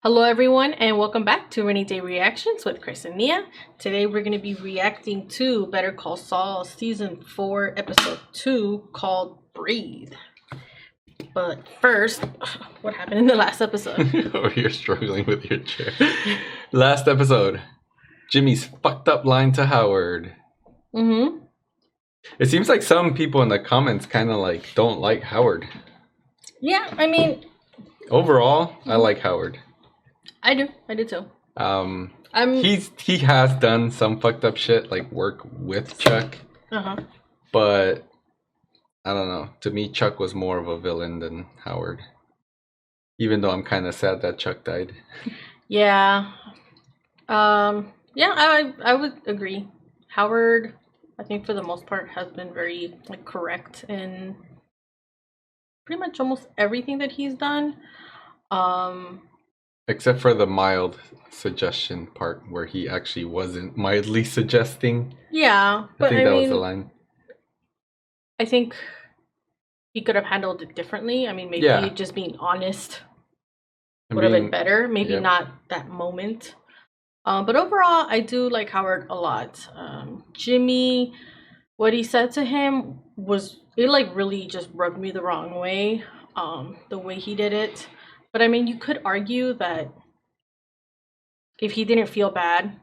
Hello everyone and welcome back to Rainy Day Reactions with Chris and Nia. Today we're going to be reacting to Better Call Saul Season 4 Episode 2 called Breathe. But first, what happened in the last episode? Oh, you're struggling with your chair. Last episode, Jimmy's fucked up line to Howard. Mm-hmm. It seems like some people in the comments kind of like don't like Howard. Yeah, I mean... Overall, I like Howard. I do too. He has done some fucked up shit, like work with Chuck. But I don't know. To me, Chuck was more of a villain than Howard. Even though I'm kind of sad that Chuck died. Yeah. Yeah, I would agree. Howard, I think for the most part, has been very like correct in pretty much almost everything that he's done. Except for the mild suggestion part where he actually wasn't mildly suggesting. Yeah, but I think that was the line. I think he could have handled it differently. I mean, maybe just being honest would have been better. Maybe not that moment. But overall, I do like Howard a lot. Jimmy, what he said to him it like really just rubbed me the wrong way. The way he did it. But I mean, you could argue that if he didn't feel bad,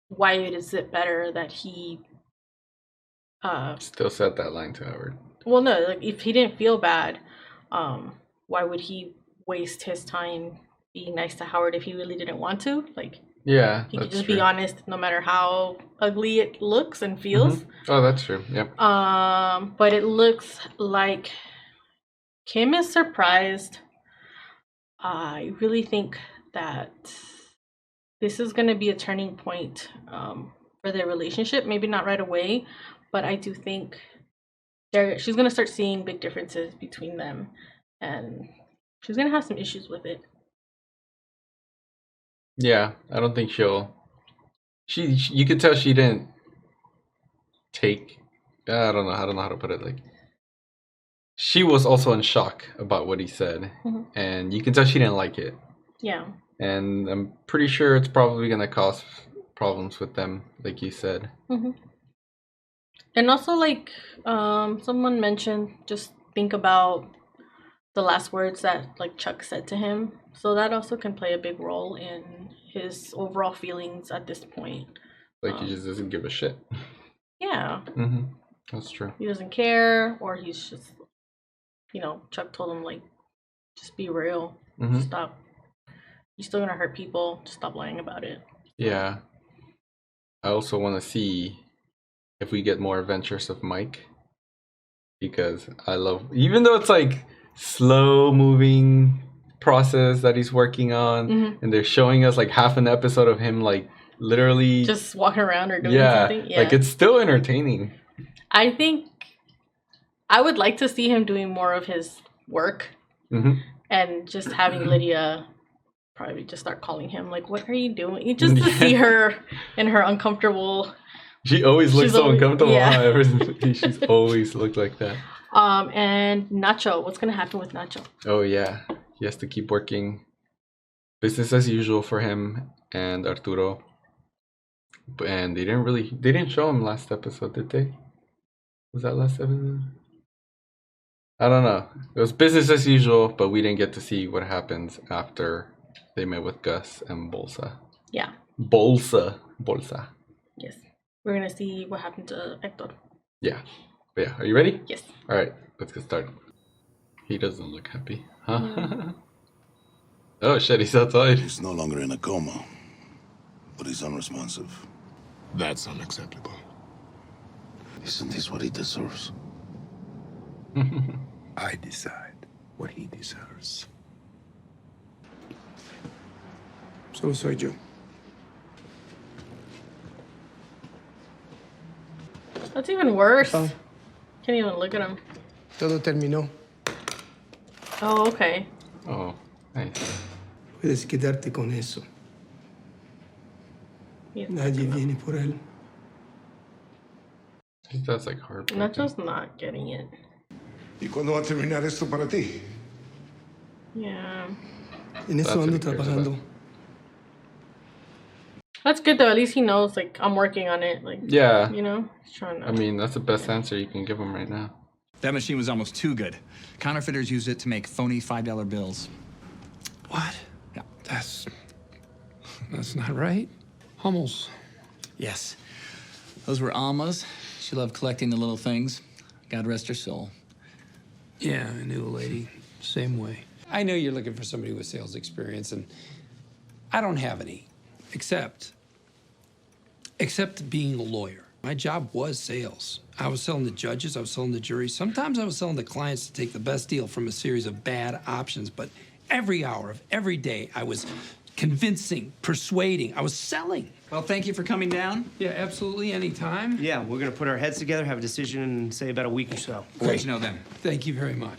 why is it better that he still said that line to Howard? Well, no, like if he didn't feel bad, why would he waste his time being nice to Howard if he really didn't want to? Like, yeah, he could just be honest, no matter how ugly it looks and feels. Oh, that's true. Yep. But it looks like Kim is surprised. I really think that this is going to be a turning point for their relationship. Maybe not right away, but I do think she's going to start seeing big differences between them, and she's going to have some issues with it. Yeah, I don't think you could tell she didn't take. I don't know how to put it. Like, she was also in shock about what he said, and you can tell she didn't like it. Yeah. And I'm pretty sure it's probably going to cause problems with them, like you said. And also, like, someone mentioned, just think about the last words that, like, Chuck said to him. So that also can play a big role in his overall feelings at this point. Like, he just doesn't give a shit. Yeah. That's true. He doesn't care, or he's just... You know, Chuck told him, like, just be real. Stop. You're still gonna hurt people. Just stop lying about it. Yeah. I also want to see if we get more adventures of Mike. Because I love... Even though it's, like, slow-moving process that he's working on, and they're showing us, like, half an episode of him, like, literally... Just walking around or doing something. Yeah, like, it's still entertaining. I think... I would like to see him doing more of his work and just having Lydia probably just start calling him, like, what are you doing? Just to see her in her uncomfortable... She always looks so uncomfortable. Yeah. She's always looked like that. And Nacho, what's going to happen with Nacho? Oh, yeah. He has to keep working. Business as usual for him and Arturo. And they didn't show him last episode, did they? Was that last episode? I don't know. It was business as usual, but we didn't get to see what happens after they met with Gus and Bolsa. Yeah. Bolsa. Yes. We're going to see what happened to Hector. Yeah. But yeah, are you ready? Yes. All right, let's get started. He doesn't look happy. Huh? Oh, shit, he's outside. He's no longer in a coma, but he's unresponsive. That's unacceptable. Isn't this what he deserves? I decide what he deserves. Solo soy yo. That's even worse. Can't even look at him. Todo terminó. Oh, okay. Oh, nice. Puedes quedarte con eso. Yes. Nadie viene por él. That's like heartbreaking. Nacho's not getting it. ¿Y cuándo va a terminar esto para ti? Yeah. En eso ando trabajando. That's good though. At least he knows, like, I'm working on it. Like, yeah. You know, he's trying to. I mean, that's the best answer you can give him right now. That machine was almost too good. Counterfeiters use it to make phony $5 bills. What? Yeah. That's not right. Hummels. Yes. Those were Alma's. She loved collecting the little things. God rest her soul. Yeah, I knew a lady. Same way. I know you're looking for somebody with sales experience, and I don't have any, except being a lawyer. My job was sales. I was selling to judges, I was selling to juries. Sometimes I was selling to clients to take the best deal from a series of bad options, but every hour of every day, I was convincing, persuading, I was selling. Well, thank you for coming down. Yeah, absolutely, anytime. Yeah, we're gonna put our heads together, have a decision in, say, about a week or so. We'll let you know then. Thank you very much.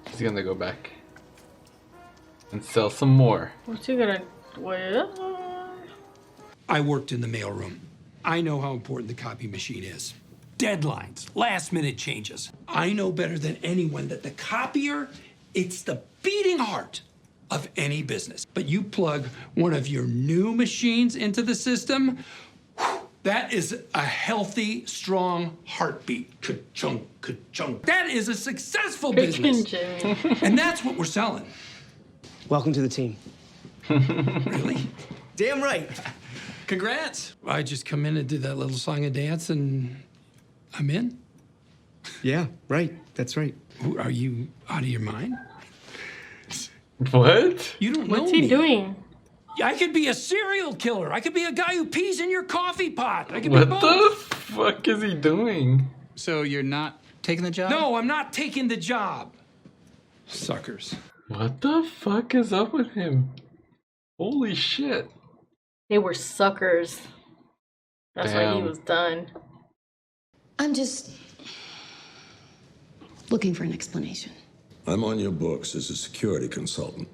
He's gonna go back and sell some more. What's he gonna? What? I worked in the mailroom. I know how important the copy machine is. Deadlines, last-minute changes. I know better than anyone that the copier, it's the beating heart of any business. But you plug one of your new machines into the system, that is a healthy, strong heartbeat. Ka-chunk, ka-chunk. That is a successful business. And that's what we're selling. Welcome to the team. Really? Damn right. Congrats. I just come in and do that little song and dance and I'm in? Yeah, right. That's right. Are you out of your mind? What? You don't know What's he me. doing? I could be a serial killer. I could be a guy who pees in your coffee pot. I could be What both. the fuck is he doing? So you're not taking the job? No, I'm not taking the job. Suckers. What the fuck is up with him? Holy shit. They were suckers. That's why he Damn. was done. I'm just looking for an explanation. I'm on your books as a security consultant.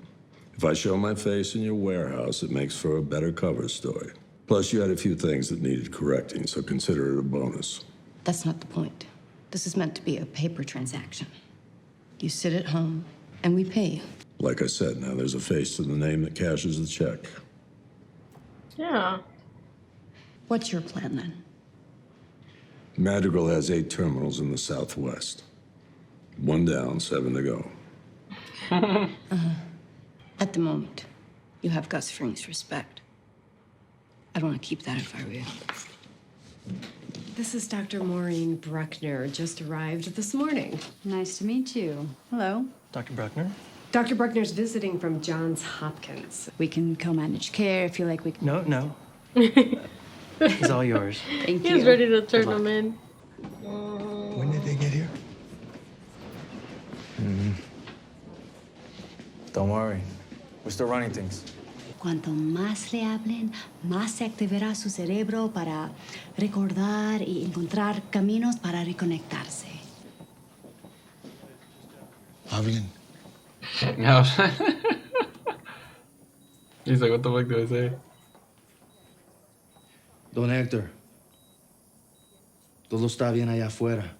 If I show my face in your warehouse, it makes for a better cover story. Plus, you had a few things that needed correcting, so consider it a bonus. That's not the point. This is meant to be a paper transaction. You sit at home, and we pay you. Like I said, now there's a face to the name that cashes the check. Yeah. What's your plan, then? Madrigal has 8 terminals in the Southwest. 1 down, 7 to go. At the moment, you have Gus Fring's respect. I'd want to keep that if I were you. This is Dr. Maureen Bruckner, just arrived this morning. Nice to meet you. Hello. Dr. Bruckner? Dr. Bruckner's visiting from Johns Hopkins. We can co-manage care if you like. We can. No. It's all yours. Thank you. He's ready to turn them in. When did they get here? Don't worry. We're still running things. Cuanto más le hablen, más se activará su cerebro para recordar y encontrar caminos para reconectarse. Hablen. He's like, what the fuck do I say? Don Hector. Todo está bien allá afuera.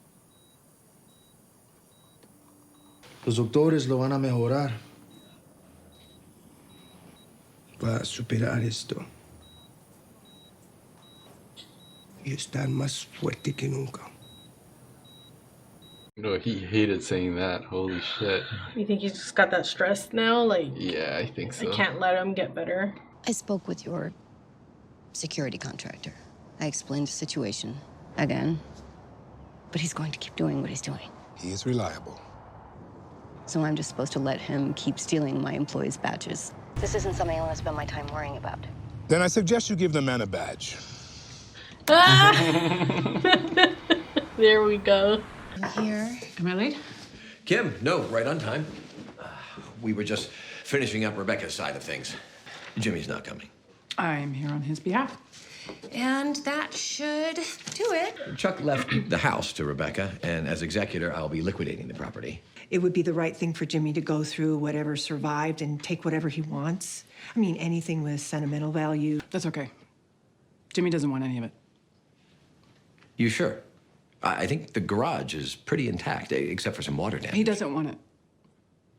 Los doctores lo van a mejorar. Va a superar esto. Y estar más fuerte que nunca. No, he hated saying that. Holy shit. You think he's just got that stress now? Like, Yeah, I think so. I can't let him get better. I spoke with your security contractor. I explained the situation again. But he's going to keep doing what he's doing. He is reliable. So I'm just supposed to let him keep stealing my employees' badges. This isn't something I want to spend my time worrying about. Then I suggest you give the man a badge. There we go. Here. Am I late? Kim, no, right on time. We were just finishing up Rebecca's side of things. Jimmy's not coming. I'm here on his behalf. And that should do it. Chuck left the house to Rebecca, and as executor, I'll be liquidating the property. It would be the right thing for Jimmy to go through whatever survived and take whatever he wants. I mean, anything with sentimental value. That's okay. Jimmy doesn't want any of it. You sure? I think the garage is pretty intact, except for some water damage. He doesn't want it.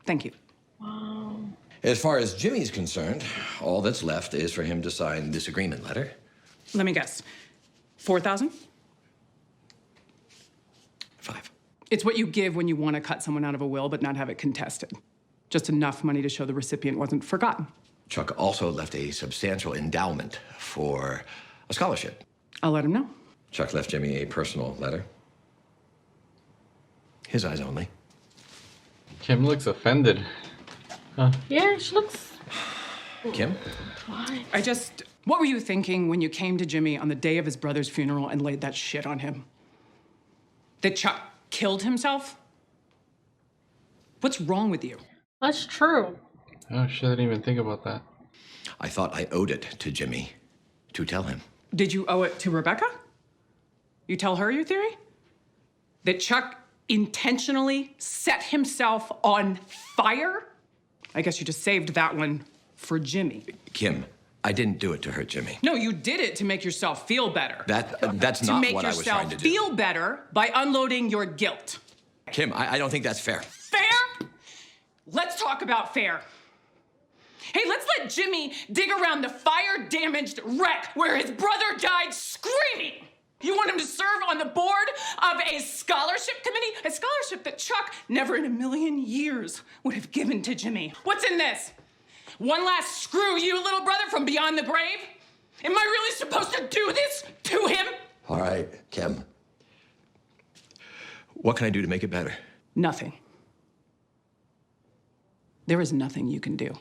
Thank you. Wow. As far as Jimmy's concerned, all that's left is for him to sign this agreement letter. Let me guess. 4,000? 5. It's what you give when you want to cut someone out of a will but not have it contested. Just enough money to show the recipient wasn't forgotten. Chuck also left a substantial endowment for a scholarship. I'll let him know. Chuck left Jimmy a personal letter. His eyes only. Kim looks offended. Huh? Yeah, she looks... Kim? Why? What were you thinking when you came to Jimmy on the day of his brother's funeral and laid that shit on him? That Chuck killed himself? What's wrong with you? That's true. Oh shit, I didn't even think about that. I thought I owed it to Jimmy to tell him. Did you owe it to Rebecca? You tell her your theory? That Chuck intentionally set himself on fire? I guess you just saved that one for Jimmy. Kim, I didn't do it to hurt Jimmy. No, you did it to make yourself feel better. That's not what I was trying to do. To make yourself feel better by unloading your guilt. Kim, I don't think that's fair. Fair? Let's talk about fair. Hey, let's let Jimmy dig around the fire-damaged wreck where his brother died screaming. You want him to serve on the board of a scholarship committee? A scholarship that Chuck never in a million years would have given to Jimmy. What's in this? One last screw you, little brother, from beyond the grave? Am I really supposed to do this to him? All right, Kim. What can I do to make it better? Nothing. There is nothing you can do.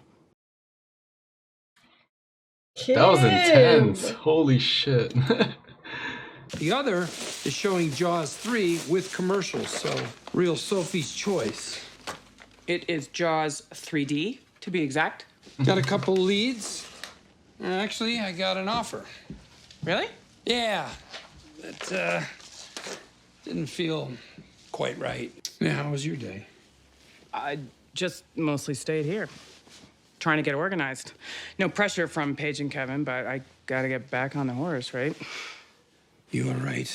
That was intense. Holy shit. The other is showing Jaws 3 with commercials, so real Sophie's choice. It is Jaws 3D, to be exact. Got a couple leads. Actually, I got an offer. Really? Yeah, but didn't feel quite right. Yeah, how was your day? I just mostly stayed here, trying to get organized. No pressure from Paige and Kevin, but I gotta get back on the horse, right? You are right.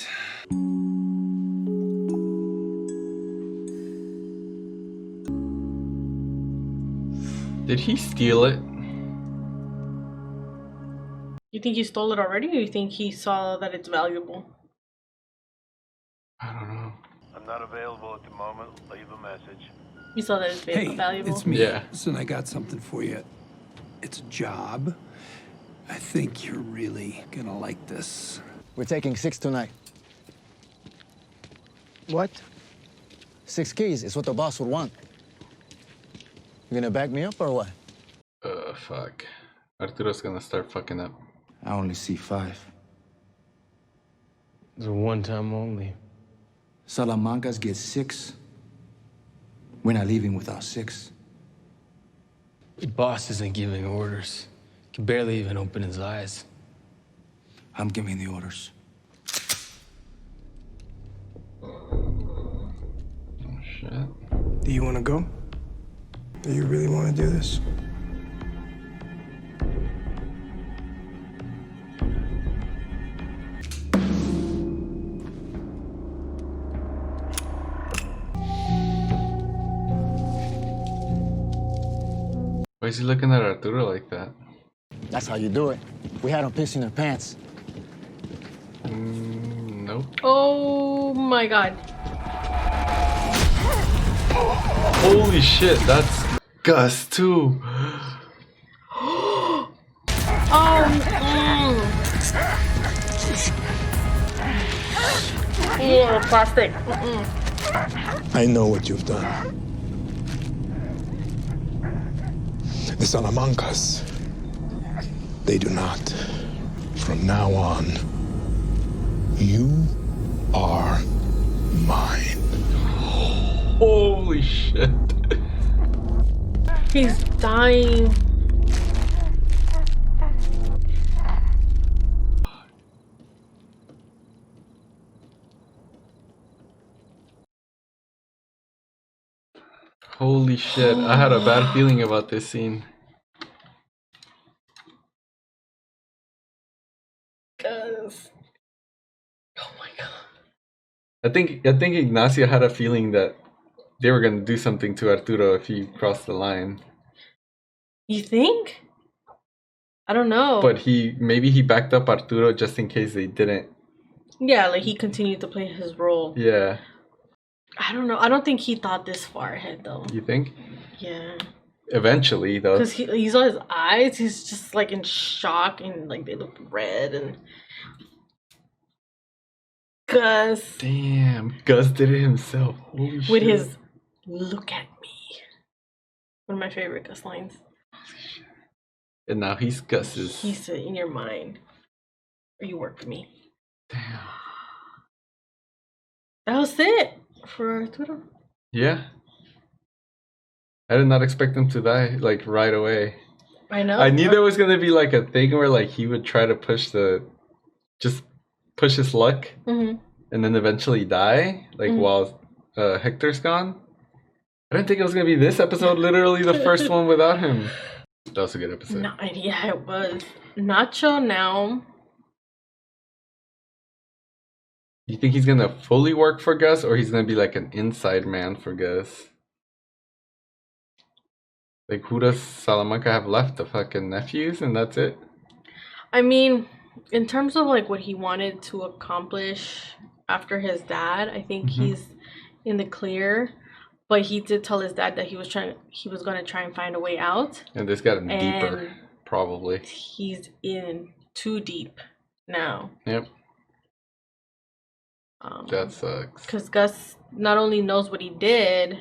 Did he steal it? You think he stole it already, or you think he saw that it's valuable? I don't know. I'm not available at the moment. Leave a message. You saw that it's valuable? It's me. Yeah. Listen, I got something for you. It's a job. I think you're really gonna like this. We're taking 6 tonight. What? 6 keys is what the boss would want. You gonna back me up or what? Fuck. Arturo's gonna start fucking up. I only see 5. It's a one-time only. Salamancas get 6. We're not leaving without 6. The boss isn't giving orders. He can barely even open his eyes. I'm giving the orders. Oh, shit. Do you want to go? Do you really want to do this? Why is he looking at Arturo like that? That's how you do it. We had them pissing their pants. Nope. Oh my god. Holy shit, that's Gus too. Plastic. I know what you've done. The Salamancas, they do not. From now on, you are mine. Holy shit. He's dying. Holy shit. I had a bad feeling about this scene. Cause oh my god. I think Ignacio had a feeling that they were gonna do something to Arturo if he crossed the line. You think? I don't know. But maybe he backed up Arturo just in case they didn't. Yeah, like he continued to play his role. Yeah. I don't know. I don't think he thought this far ahead, though. You think? Yeah. Eventually, though. Because he's on his eyes. He's just like in shock and like they look red and. Gus. Damn, Gus did it himself. Holy with shit. his "Look at me." One of my favorite Gus lines. And now he's Gus's. He said, "In your mind, or you work for me." Damn. That was it for Arturo. Yeah. I did not expect him to die like right away. I know. I knew there was gonna be like a thing where like he would try to push his luck, and then eventually die, like while Hector's gone. I didn't think it was gonna be this episode. Literally the first one without him. That was a good episode. No, yeah, it was. Nacho now. You think he's gonna fully work for Gus, or he's gonna be like an inside man for Gus? Like, who does Salamanca have left? The fucking nephews, and that's it? I mean, in terms of like what he wanted to accomplish after his dad, I think he's in the clear. But he did tell his dad that he was going to try and find a way out. And this got him deeper, probably. He's in too deep now. Yep. That sucks. Because Gus not only knows what he did,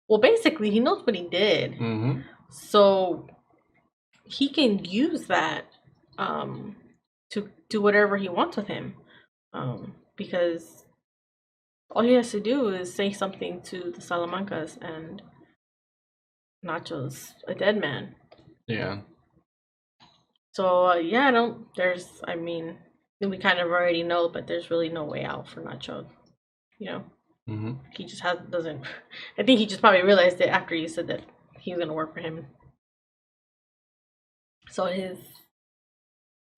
well, basically he knows what he did. So he can use that to do whatever he wants with him. Because all he has to do is say something to the Salamancas and Nacho's a dead man. Yeah. So, I mean, we kind of already know, but there's really no way out for Nacho, you know? He just doesn't, I think he just probably realized it after you said that he was going to work for him. So his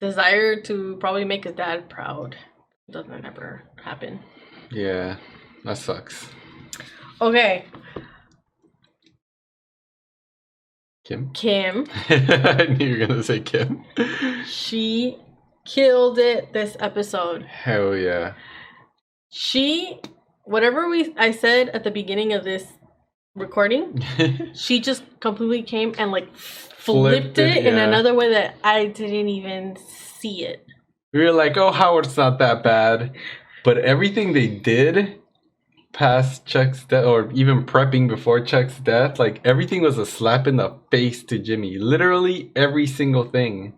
desire to probably make his dad proud doesn't ever happen. Yeah, that sucks. Okay. Kim? I knew you were going to say Kim. She killed it this episode. Hell yeah. Whatever I said at the beginning of this recording, she just completely came and like flipped it in another way that I didn't even see it. We were like, oh, Howard's not that bad. But everything they did past Chuck's death, or even prepping before Chuck's death, like everything was a slap in the face to Jimmy. Literally every single thing.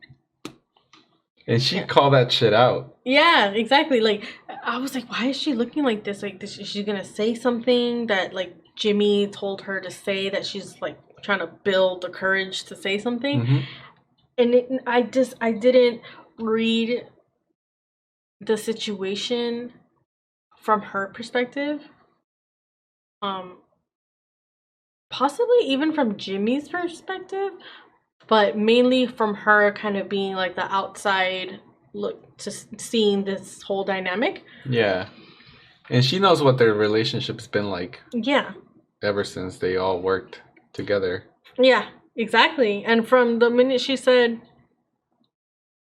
And she called that shit out. Yeah, exactly. Like, I was like, why is she looking like this? Like, is she gonna say something that like Jimmy told her to say, that she's like trying to build the courage to say something? And I didn't read the situation from her perspective, possibly even from Jimmy's perspective, but mainly from her kind of being like the outside look to seeing this whole dynamic. Yeah, and she knows what their relationship's been like. Yeah, ever since they all worked together. Yeah, exactly. And from the minute she said,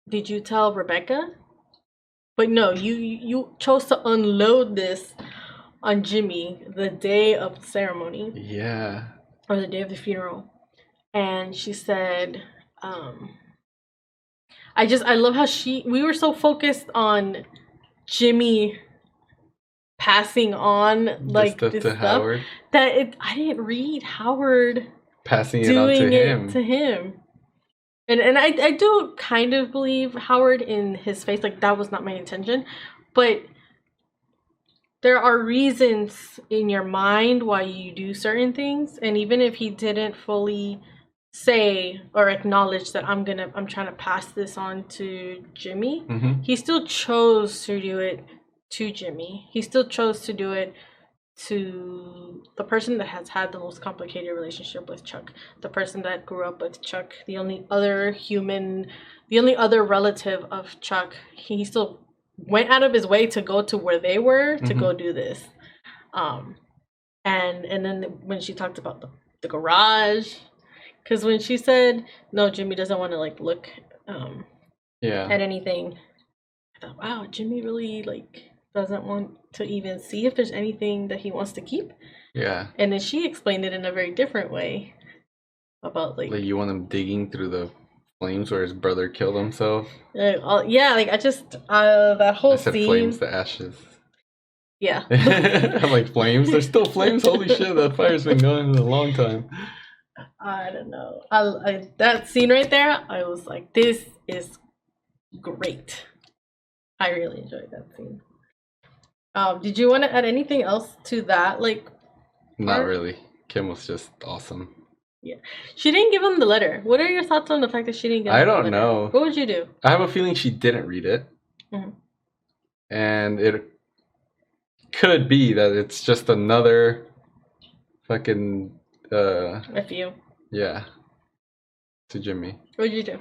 "Did you tell Rebecca?" But no, you chose to unload this on Jimmy the day of the ceremony. Yeah. Or the day of the funeral. And she said, I love how we were so focused on Jimmy passing on like this stuff Howard, that I didn't read Howard passing it on to him. And I do kind of believe Howard in his face, like that was not my intention, but there are reasons in your mind why you do certain things, and even if he didn't fully say or acknowledge that I'm trying to pass this on to Jimmy, he still chose to do it to Jimmy. He still chose to do it to the person that has had the most complicated relationship with Chuck, the person that grew up with Chuck, the only other relative of Chuck. He still went out of his way to go to where they were to go do this. And then when she talked about the garage, Because when she said, no, Jimmy doesn't want to, like, look at anything, I thought, wow, Jimmy really, like, doesn't want to even see if there's anything that he wants to keep. Yeah. And then she explained it in a very different way about, like you want him digging through the flames where his brother killed himself. Yeah, like I just that whole scene. Flames to ashes. Yeah. I'm like, flames? There's still flames? Holy shit, that fire's been going a long time. I don't know. I that scene right there, I was like, this is great. I really enjoyed that scene. Did you want to add anything else to that? Like, not really. Kim was just awesome. Yeah, she didn't give him the letter. What are your thoughts on the fact that she didn't give him the letter? I don't know. What would you do? I have a feeling she didn't read it. Mm-hmm. And it could be that it's just another fucking FU. Yeah. To Jimmy. What would you do?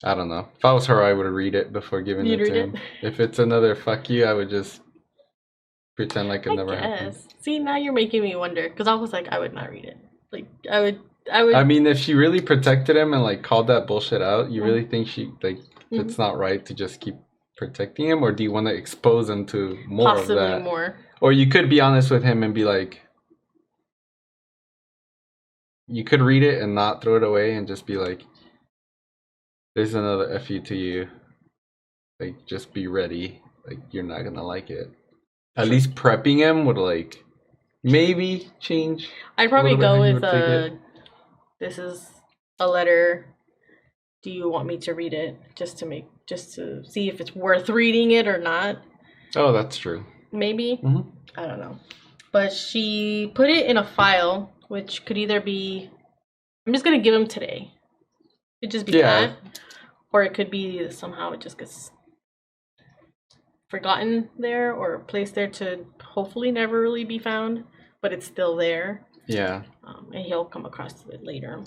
I don't know. If I was her, I would read it before giving it to him. If it's another fuck you, I would just pretend like it never happened. See, now you're making me wonder. Because I was like, I would not read it. Like, I would. I mean, if she really protected him and like called that bullshit out, you really think she like it's not right to just keep protecting him, or do you want to expose him to more of that? Possibly more. Or you could be honest with him and be like, you could read it and not throw it away and just be like, there's another FU to you. Like, just be ready. Like, you're not gonna like it. At least prepping him would like maybe change. I'd probably go with this is a letter. Do you want me to read it just to see if it's worth reading it or not? Oh, that's true. Maybe. I don't know. But she put it in a file, which could either be, I'm just gonna give him today. It just be that, or it could be somehow it just gets forgotten there or placed there to hopefully never really be found, but it's still there. Yeah. And he'll come across it later.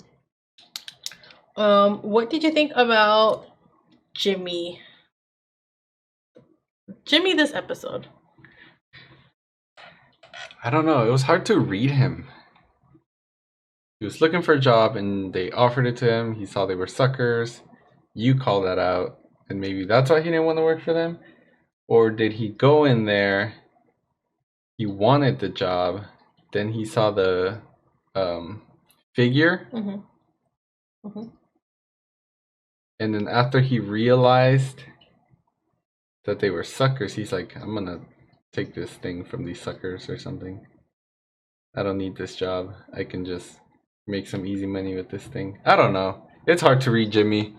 What did you think about Jimmy? Jimmy this episode? I don't know. It was hard to read him. He was looking for a job and they offered it to him. He saw they were suckers. You called that out. And maybe that's why he didn't want to work for them. Or did he go in there, he wanted the job, then he saw the figure, and then after he realized that they were suckers, he's like, I'm gonna take this thing from these suckers or something. I don't need this job. I can just make some easy money with this thing. I don't know. It's hard to read Jimmy.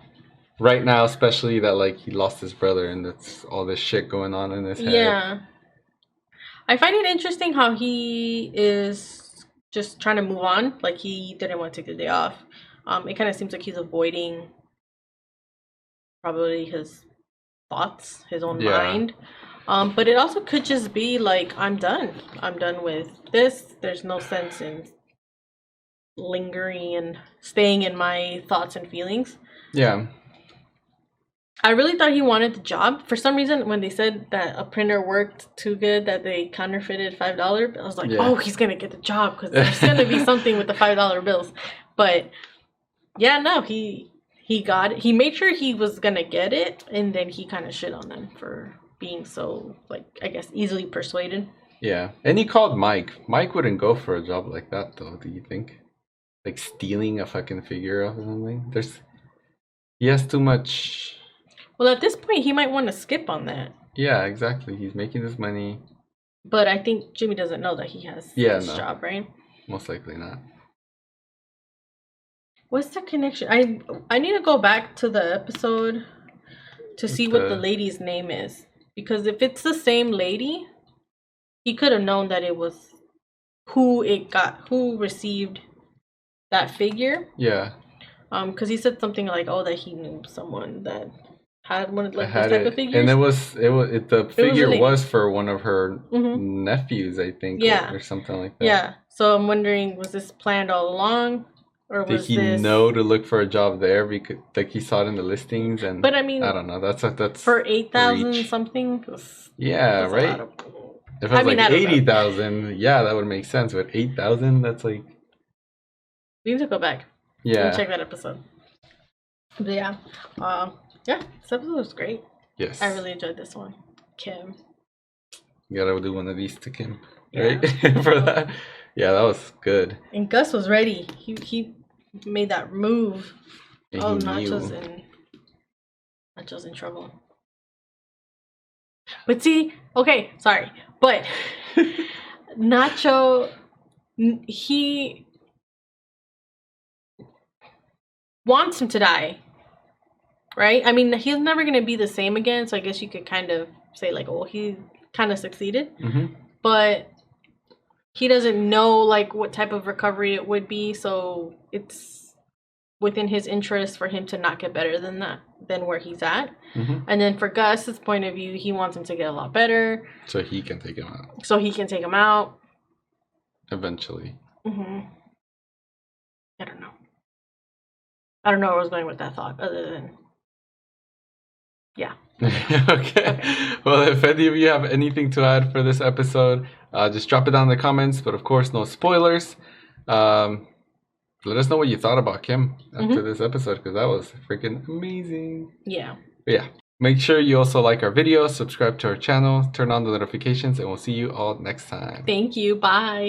Right now, especially that like he lost his brother and that's all this shit going on in his head. Yeah. I find it interesting how he is just trying to move on. Like he didn't want to take the day off. It kind of seems like he's avoiding probably his thoughts, his own mind. But it also could just be like, I'm done. I'm done with this. There's no sense in lingering and staying in my thoughts and feelings. Yeah. I really thought he wanted the job. For some reason, when they said that a printer worked too good that they counterfeited $5, I was like, oh, he's going to get the job because there's going to be something with the $5 bills. But yeah, no, he got it. He made sure he was going to get it, and then he kind of shit on them for being so, like, I guess, easily persuaded. Yeah. And he called Mike. Mike wouldn't go for a job like that, though, do you think? Like stealing a fucking figure or something? He has too much... Well, at this point, he might want to skip on that. Yeah, exactly. He's making this money. But I think Jimmy doesn't know that he has this job, right? Most likely not. What's the connection? I need to go back to the episode to see what the lady's name is. Because if it's the same lady, he could have known that it was who received that figure. Yeah. Because he said something like, oh, that he knew someone that had one of like this type of figures. And the figure was for one of her nephews, I think, or something like that. Yeah. So I'm wondering, was this planned all along, or did he know to look for a job there because like he saw it in the listings? And but I mean, I don't know. That's for 8,000 something. Yeah, right. If it was like 80,000, yeah, that would make sense. But 8,000, that's like. We need to go back. Yeah. Check that episode. But yeah. Yeah, this episode was great. Yes. I really enjoyed this one. Kim. You gotta do one of these to Kim, right? For that. Yeah, that was good. And Gus was ready. He made that move. And Nacho's in trouble. But see, okay, sorry, but Nacho, he wants him to die, right? I mean, he's never gonna be the same again. So I guess you could kind of say like, oh, he kind of succeeded, but he doesn't know like what type of recovery it would be. So it's within his interest for him to not get better than where he's at. And then for Gus's point of view, he wants him to get a lot better. So he can take him out. Eventually. I don't know. I don't know where I was going with that thought other than, yeah. Okay. Well, if any of you have anything to add for this episode, just drop it down in the comments. But of course, no spoilers. Let us know what you thought about Kim after this episode, because that was freaking amazing. Yeah. But yeah. Make sure you also like our video, subscribe to our channel, turn on the notifications, and we'll see you all next time. Thank you. Bye.